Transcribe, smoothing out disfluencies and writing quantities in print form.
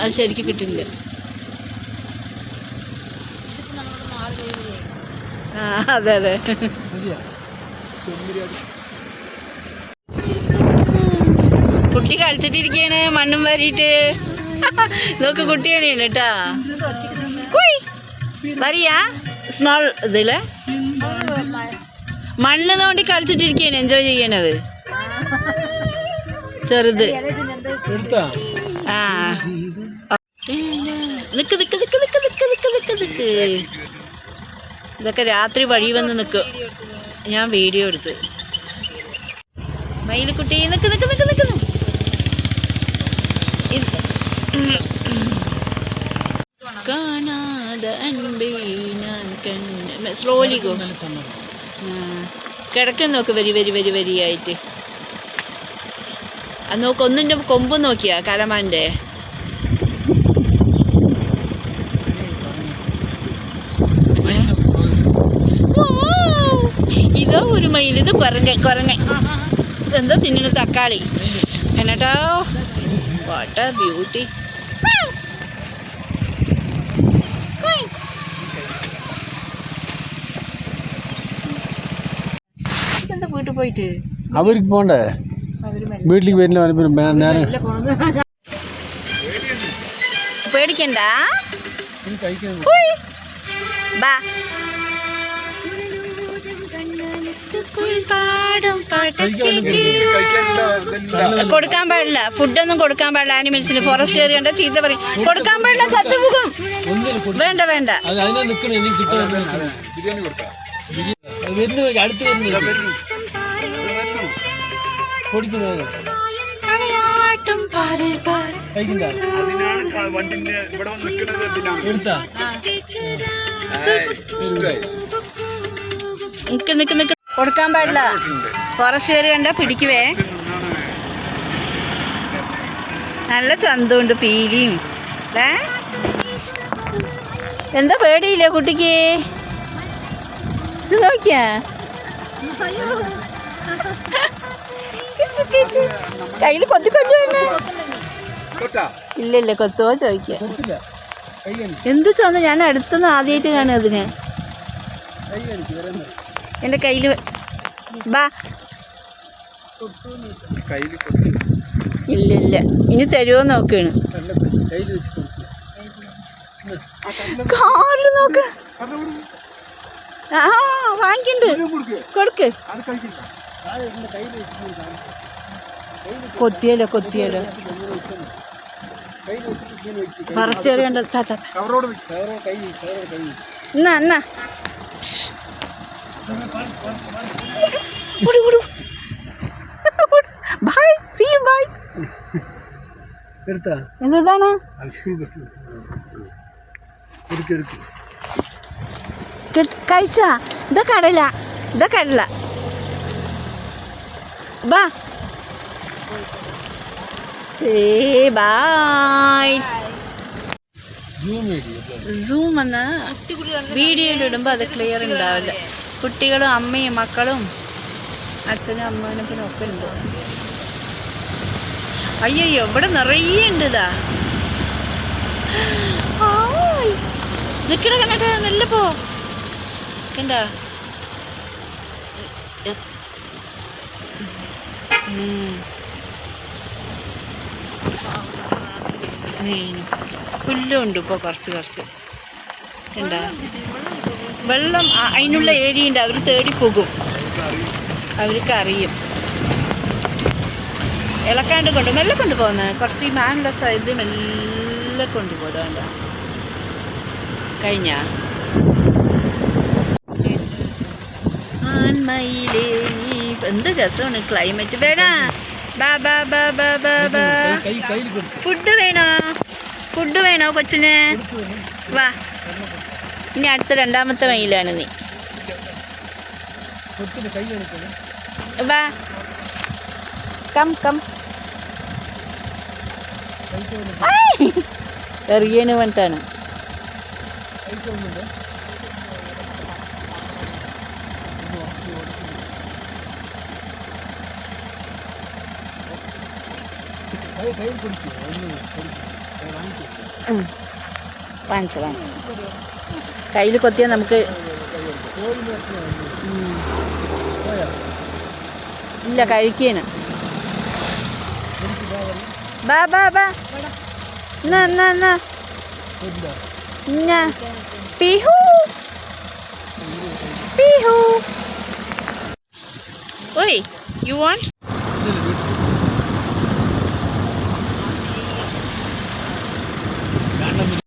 അത് ശരിക്കും കിട്ടില്ല. ആ അതെ അതെ. കുട്ടി കളിച്ചിട്ടിരിക്കാണ് മണ്ണും വാരിയിട്ട്. നോക്ക് കുട്ടി തന്നെയാണ് കേട്ടാ. വരിയാ സ്മോൾ ഇതില് മണ്ണ് തോണ്ടി കളിച്ചിട്ടിരിക്കാണ്, എൻജോയ് ചെയ്യണത് ചെറുത്. ആ നിക്ക് നിക്ക് നിക്ക് നിക്ക് നിക്ക് നിക്ക് നിക്ക് നിക്ക്. ഇതൊക്കെ രാത്രി വഴി വന്ന് നിൽക്കും. ഞാൻ വീഡിയോ എടുത്ത്. മയിലുക്കുട്ടി നിക്ക് നിക്ക് നിക്ക് നിക്ക്. കാണാതെ അൻപേ ഞാൻ കണ്ണ്. Slowly go. കിടക്കാൻ നോക്ക് വരി വരി വരി വരിയായിട്ട്. അത് നോക്ക്, ഒന്നിൻ്റെ കൊമ്പ് നോക്കിയാ കലമാൻ്റെ. ഇതോ ഒരു മയിൽ. ഇത് കുരങ്ങൻ എന്തോ തിന്നണ തക്കാളി എന്നാട്ടോ. What A beauty. എന്താ വീട്ടിൽ പോയിട്ട് അവർക്ക് പോണ്ടേ, വീട്ടിലേക്ക് വരില്ല. പേടിക്കണ്ട. ബാ കൊടുക്കാൻ പാടില്ല, ഫുഡൊന്നും കൊടുക്കാൻ പാടില്ല ആനിമൽസിന്. ഫോറസ്റ്റ് ഏരിയ കണ്ട ചീത്ത പറയും. കൊടുക്കാൻ പാടില്ല, ചത്തുപോകും. വേണ്ട വേണ്ട. നിക്ക് നിക്ക് നിക്ക്. കൊടുക്കാൻ പാടില്ല, ഫോറസ്റ്റ് ഏരിയ കണ്ട പിടിക്കുവേ. നല്ല ചന്തമുണ്ട്, പീലിയും. എന്താ പേടിയില്ലേ കുട്ടിക്ക്? ഇത് നോക്കിയാ കയ്യിൽ കൊത്തിക്കൊണ്ടു. ഇല്ല ഇല്ല, കൊത്തുവോ ചോദിക്ക. എന്ത് ചന്ത, ഞാൻ അടുത്തൊന്നും ആദ്യമായിട്ട് കാണും അതിനെ. എൻ്റെ കയ്യിൽ ബാ. ഇല്ല ഇല്ല, ഇനി തരുമോ നോക്കാണ്. കാറിൽ നോക്ക. ആ വാങ്ങിക്കണ്ട്, കൊടുക്ക്. കൊത്തിയല്ലോ കൊത്തിയല്ലോ. ഫോറസ്റ്റ് ഏരിയ കണ്ട എന്നാ എന്നാ. Bye, see you bye. എന്താണ് കഴിച്ച? ഇതാ കടല, ഇതാ കടല. ബാ ബൈ. സൂം എന്ന വീഡിയോയിൽ ഇടുമ്പോൾ അത് ക്ലിയർ ഉണ്ടാവില്ല. കുട്ടികളും അമ്മയും മക്കളും അച്ഛനും അമ്മനും ഒക്കെ ഉണ്ട്. അയ്യോ ഇവിടെ നിറയെ ഉണ്ട്. ഇതാ നിക്കണ കണ്ടിട്ട് നല്ല പോ കണ്ട. പുല്ലുണ്ട് ഇപ്പോൾ കുറച്ച് കുറച്ച് കണ്ട. വെള്ളം അതിനുള്ള ഏരിയ ഉണ്ട്, അവർ തേടിപ്പോകും, അവർക്ക് അറിയും. ഇളക്കാണ്ട് കൊണ്ട് മെല്ലെ കൊണ്ടുപോകുന്നത്. കുറച്ച് ഈ മാനുള്ള സൈഡ് മെല്ലെ കൊണ്ടുപോകണ്ട. കഴിഞ്ഞ ആൺമയിലേ എന്ത് രസമാണ് ക്ലൈമറ്റ്. വേടാ ബാ ബാ ബാ ബാ ബാ ബാ. ഫുഡ് വേണോ? ഫുഡ് വേണോ കൊച്ചിന്? വാ, ഇനി അടുത്ത രണ്ടാമത്തെ മയിലാണ് നീ. വാ കം കം. എറിയന് വേണ്ടിട്ടാണ്. വാങ്ങിച്ചു കയ്യിൽ കൊത്തിയാൽ നമുക്ക് ഇല്ല കഴിക്കാന്. ബാ ബാ ബാ പീഹു പീഹു. ഓയ് യു വാണ്ട്